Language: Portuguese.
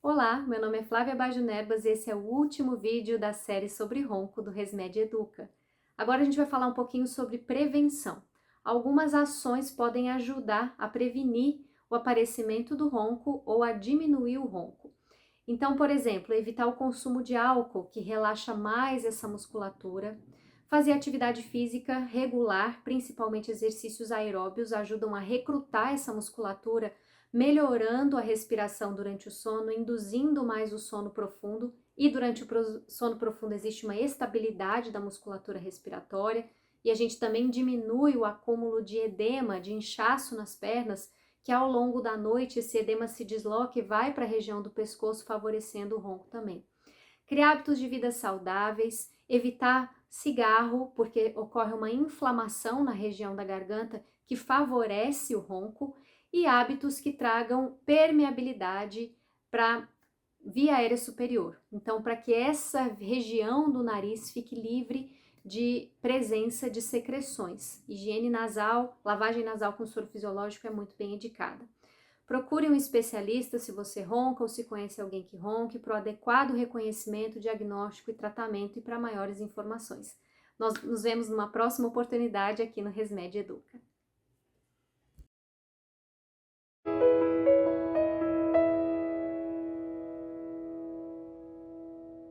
Olá, meu nome é Flávia Bajunerbas e esse é o último vídeo da série sobre ronco do Resmed Educa. Agora a gente vai falar um pouquinho sobre prevenção. Algumas ações podem ajudar a prevenir o aparecimento do ronco ou a diminuir o ronco. Então, por exemplo, evitar o consumo de álcool, que relaxa mais essa musculatura. Fazer atividade física regular, principalmente exercícios aeróbios, ajudam a recrutar essa musculatura, melhorando a respiração durante o sono, induzindo mais o sono profundo. E durante o sono profundo existe uma estabilidade da musculatura respiratória e a gente também diminui o acúmulo de edema, de inchaço nas pernas, que ao longo da noite esse edema se desloca e vai para a região do pescoço, favorecendo o ronco também. Criar hábitos de vida saudáveis, evitar cigarro, porque ocorre uma inflamação na região da garganta que favorece o ronco, e hábitos que tragam permeabilidade para via aérea superior. Então, para que essa região do nariz fique livre de presença de secreções. Higiene nasal, lavagem nasal com soro fisiológico é muito bem indicada. Procure um especialista se você ronca ou se conhece alguém que ronque para o adequado reconhecimento, diagnóstico e tratamento e para maiores informações. Nós nos vemos numa próxima oportunidade aqui no Resmed Educa.